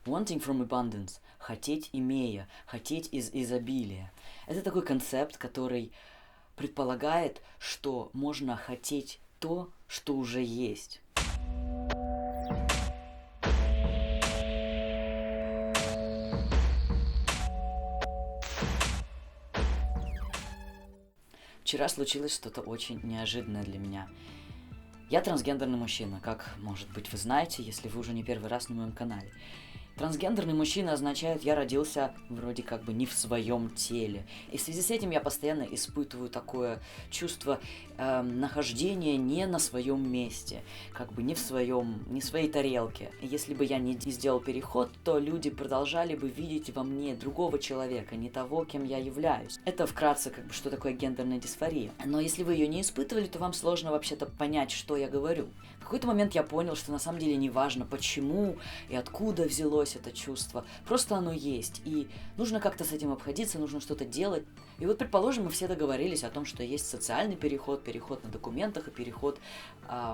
Wanting from abundance – хотеть имея, хотеть из изобилия. Это такой концепт, который предполагает, что можно хотеть то, что уже есть. Вчера случилось что-то очень неожиданное для меня. Я трансгендерный мужчина, как, может быть, вы знаете, если вы уже не первый раз на моем канале. Трансгендерный мужчина означает, я родился вроде как бы не в своем теле. И в связи с этим я постоянно испытываю такое чувство нахождения не на своем месте, как бы не в своей тарелке. И если бы я не сделал переход, то люди продолжали бы видеть во мне другого человека, не того, кем я являюсь. Это вкратце как бы что такое гендерная дисфория. Но если вы ее не испытывали, то вам сложно вообще-то понять, что я говорю. В какой-то момент я понял, что на самом деле не важно, почему и откуда взялось это чувство. Просто оно есть. И нужно как-то с этим обходиться, нужно что-то делать. И вот, предположим, мы все договорились о том, что есть социальный переход, переход на документах и переход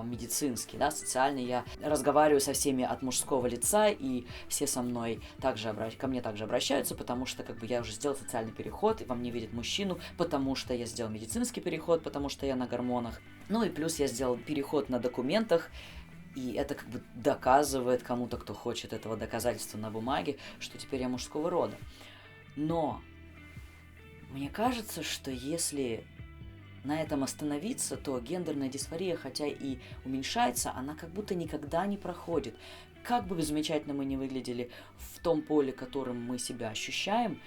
медицинский. Да? Социальный я разговариваю со всеми от мужского лица, и все со мной ко мне также обращаются, потому что как бы я уже сделал социальный переход, и во мне видят мужчину, потому что я сделал медицинский переход, потому что я на гормонах. Ну и плюс я сделал переход на документах, и это как бы доказывает кому-то, кто хочет этого доказательства на бумаге, что теперь я мужского рода. Но мне кажется, что если на этом остановиться, то гендерная дисфория, хотя и уменьшается, она как будто никогда не проходит. Как бы замечательно мы ни выглядели в том поле, которым мы себя ощущаем,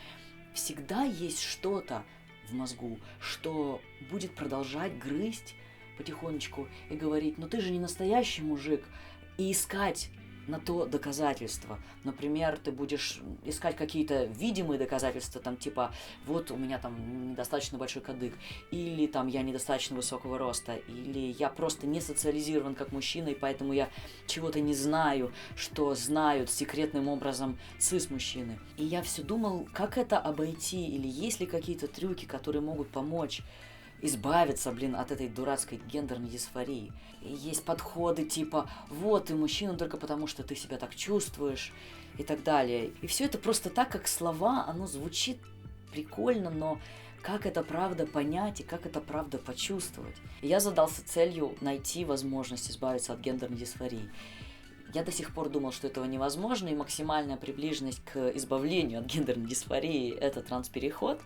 всегда есть что-то в мозгу, что будет продолжать грызть потихонечку и говорить: ну ты же не настоящий мужик, и искать на то доказательства. Например, ты будешь искать какие-то видимые доказательства, там типа вот у меня там недостаточно большой кадык, или там я недостаточно высокого роста, или я просто не социализирован как мужчина, и поэтому я чего-то не знаю, что знают секретным образом цис-мужчины. И я все думал, как это обойти, или есть ли какие-то трюки, которые могут помочь избавиться, от этой дурацкой гендерной дисфории. И есть подходы типа «вот, ты мужчина только потому, что ты себя так чувствуешь» и так далее. И все это просто так, как слова, оно звучит прикольно, но как это правда понять и как это правда почувствовать? И я задался целью найти возможность избавиться от гендерной дисфории. Я до сих пор думал, что этого невозможно, и максимальная приближенность к избавлению от гендерной дисфории – это транспереход.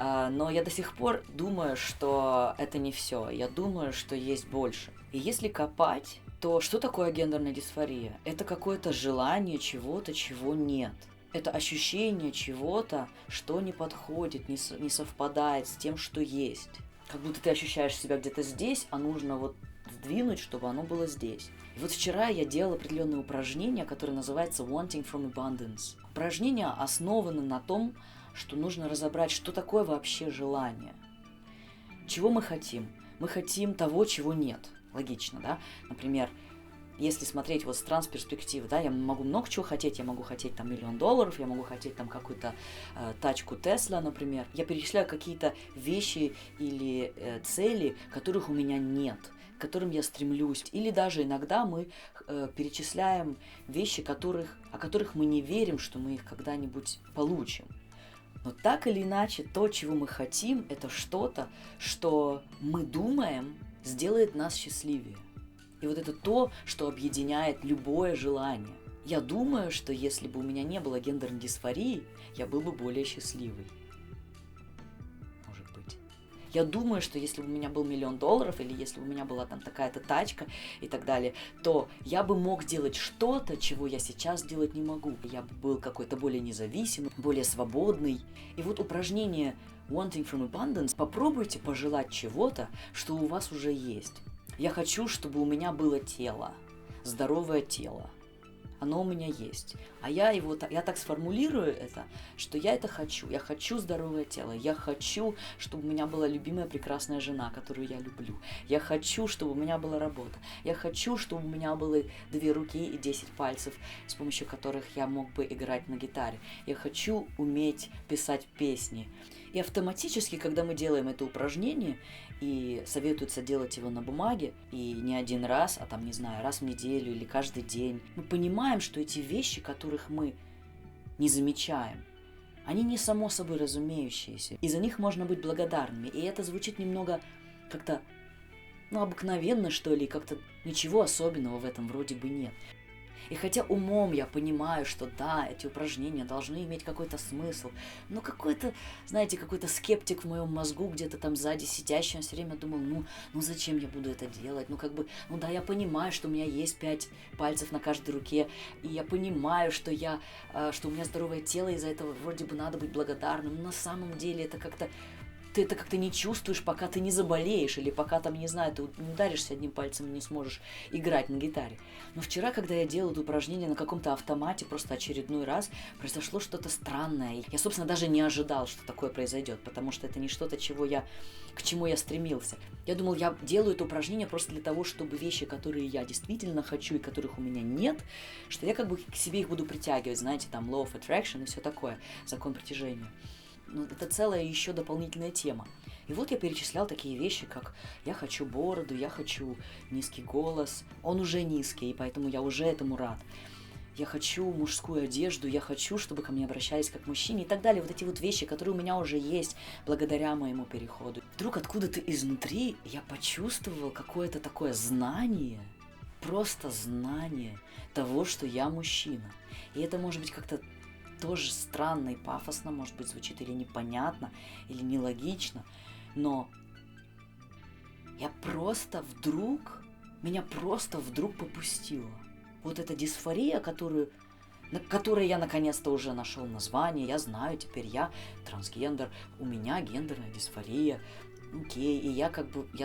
Но я до сих пор думаю, что это не все. Я думаю, что есть больше. И если копать, то что такое гендерная дисфория? Это какое-то желание чего-то, чего нет. Это ощущение чего-то, что не подходит, не совпадает с тем, что есть. Как будто ты ощущаешь себя где-то здесь, а нужно вот сдвинуть, чтобы оно было здесь. И вот вчера я делал определенное упражнение, которое называется Wanting from Abundance. Упражнение основано на том, что нужно разобрать, что такое вообще желание. Чего мы хотим? Мы хотим того, чего нет. Логично, да? Например, если смотреть вот с трансперспективы, да, я могу много чего хотеть, я могу хотеть там $1 миллион, я могу хотеть там какую-то тачку Тесла, например. Я перечисляю какие-то вещи или цели, которых у меня нет, к которым я стремлюсь. Или даже иногда мы перечисляем вещи, о которых мы не верим, что мы их когда-нибудь получим. Но так или иначе, то, чего мы хотим, это что-то, что мы думаем, сделает нас счастливее. И вот это то, что объединяет любое желание. Я думаю, что если бы у меня не было гендерной дисфории, я был бы более счастливый. Может быть. Я думаю, что если бы у меня был $1 миллион, или если бы у меня была там такая-то тачка и так далее, то я бы мог делать что-то, чего я сейчас делать не могу. Я бы был какой-то более независимый, более свободный. И вот упражнение Wanting from Abundance. Попробуйте пожелать чего-то, что у вас уже есть. Я хочу, чтобы у меня было тело, здоровое тело. Оно у меня есть. А я так сформулирую это, что я это хочу. Я хочу здоровое тело. Я хочу, чтобы у меня была любимая прекрасная жена, которую я люблю. Я хочу, чтобы у меня была работа. Я хочу, чтобы у меня было 2 руки и 10 пальцев, с помощью которых я мог бы играть на гитаре. Я хочу уметь писать песни. И автоматически, когда мы делаем это упражнение, и советуется делать его на бумаге, и не один раз, а там, не знаю, раз в неделю или каждый день, мы понимаем, что эти вещи, которых мы не замечаем, они не само собой разумеющиеся, и за них можно быть благодарными. И это звучит немного как-то, обыкновенно, что ли, как-то ничего особенного в этом вроде бы нет. И хотя умом я понимаю, что да, эти упражнения должны иметь какой-то смысл, но какой-то, знаете, какой-то скептик в моем мозгу где-то там сзади сидящий, он все время думал, ну зачем я буду это делать? Да, я понимаю, что у меня есть 5 пальцев на каждой руке, и я понимаю, что у меня здоровое тело, из-за этого вроде бы надо быть благодарным, но на самом деле ты это как-то не чувствуешь, пока ты не заболеешь, или пока там, не знаю, ты не ударишься одним пальцем и не сможешь играть на гитаре. Но вчера, когда я делала это упражнение на каком-то автомате, просто очередной раз, произошло что-то странное. Я, собственно, даже не ожидал, что такое произойдет, потому что это не что-то, к чему я стремился. Я думал, я делаю это упражнение просто для того, чтобы вещи, которые я действительно хочу и которых у меня нет, что я как бы к себе их буду притягивать, знаете, там law of attraction и все такое, закон притяжения. Но это целая еще дополнительная тема. И вот я перечислял такие вещи, как я хочу бороду, я хочу низкий голос. Он уже низкий, и поэтому я уже этому рад. Я хочу мужскую одежду, я хочу, чтобы ко мне обращались как к мужчине и так далее. Вот эти вот вещи, которые у меня уже есть благодаря моему переходу. Вдруг откуда-то изнутри я почувствовал какое-то такое знание, просто знание того, что я мужчина. И это может быть как-то тоже странно и пафосно, может быть, звучит или непонятно, или нелогично, но меня просто вдруг попустило. Вот эта дисфория, которой я наконец-то уже нашел название, я знаю, теперь я трансгендер, у меня гендерная дисфория, окей, и я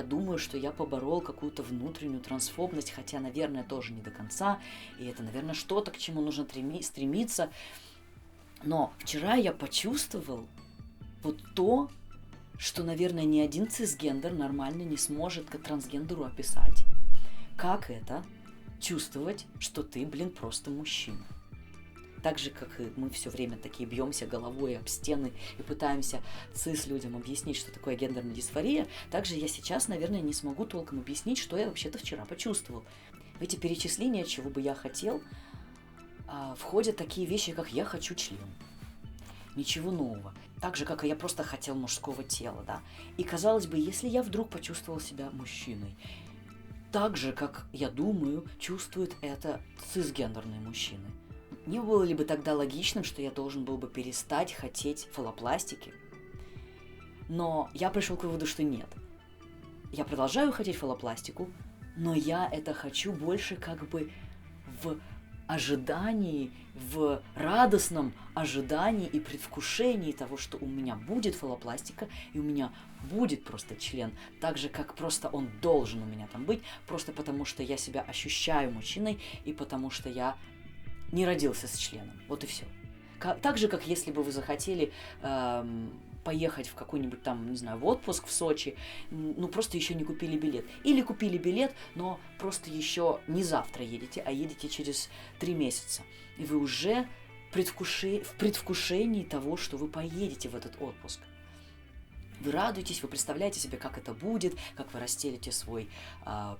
думаю, что я поборол какую-то внутреннюю трансфобность, хотя, наверное, тоже не до конца, и это, наверное, что-то, к чему нужно стремиться. Но вчера я почувствовал вот то, что, наверное, ни один цисгендер нормально не сможет к трансгендеру описать. Как это чувствовать, что ты, просто мужчина? Так же, как и мы все время такие бьемся головой об стены и пытаемся цис-людям объяснить, что такое гендерная дисфория, также я сейчас, наверное, не смогу толком объяснить, что я вообще-то вчера почувствовал. В эти перечисления, чего бы я хотел, входят такие вещи, как «я хочу член». Ничего нового. Так же, как и я просто хотел мужского тела, да. И, казалось бы, если я вдруг почувствовал себя мужчиной, так же, как, я думаю, чувствуют это цисгендерные мужчины, не было ли бы тогда логичным, что я должен был бы перестать хотеть фалопластики? Но я пришел к выводу, что нет. Я продолжаю хотеть фалопластику, но я это хочу больше как бы в ожидании, в радостном ожидании и предвкушении того, что у меня будет фалопластика и у меня будет просто член, так же, как просто он должен у меня там быть, просто потому что я себя ощущаю мужчиной и потому что я не родился с членом. Вот и все. Так же, как если бы вы захотели поехать в какой-нибудь там, не знаю, в отпуск в Сочи, просто еще не купили билет. Или купили билет, но просто еще не завтра едете, а едете через 3 месяца. И вы уже в предвкушении того, что вы поедете в этот отпуск. Вы радуетесь, вы представляете себе, как это будет, как вы расстелите свой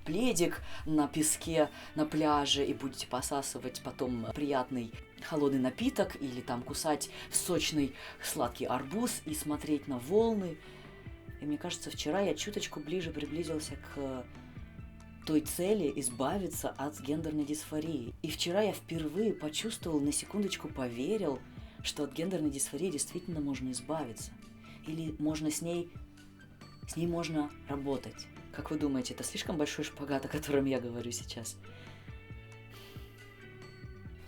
пледик на песке, на пляже и будете посасывать потом приятный холодный напиток или там кусать сочный сладкий арбуз и смотреть на волны. И мне кажется, вчера я чуточку ближе приблизился к той цели избавиться от гендерной дисфории. И вчера я впервые почувствовал, на секундочку поверил, что от гендерной дисфории действительно можно избавиться. Или можно с ней можно работать. Как вы думаете, это слишком большой шпагат, о котором я говорю сейчас?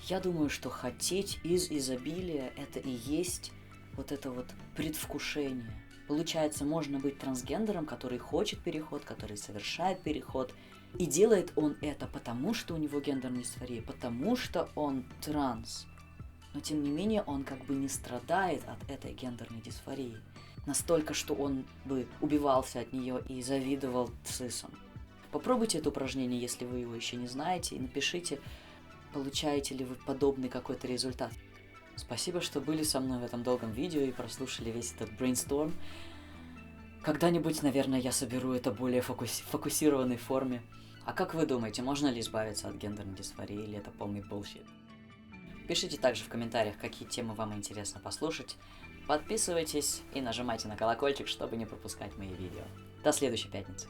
Я думаю, что хотеть из изобилия – это и есть вот это вот предвкушение. Получается, можно быть трансгендером, который хочет переход, который совершает переход. И делает он это потому, что у него гендерная дисфория, потому что он транс. Но тем не менее он как бы не страдает от этой гендерной дисфории. Настолько, что он бы убивался от нее и завидовал цисам. Попробуйте это упражнение, если вы его еще не знаете, и напишите, получаете ли вы подобный какой-то результат. Спасибо, что были со мной в этом долгом видео и прослушали весь этот brainstorm. Когда-нибудь, наверное, я соберу это в более фокусированной форме. А как вы думаете, можно ли избавиться от гендерной дисфории, или это полный bullshit? Пишите также в комментариях, какие темы вам интересно послушать. Подписывайтесь и нажимайте на колокольчик, чтобы не пропускать мои видео. До следующей пятницы.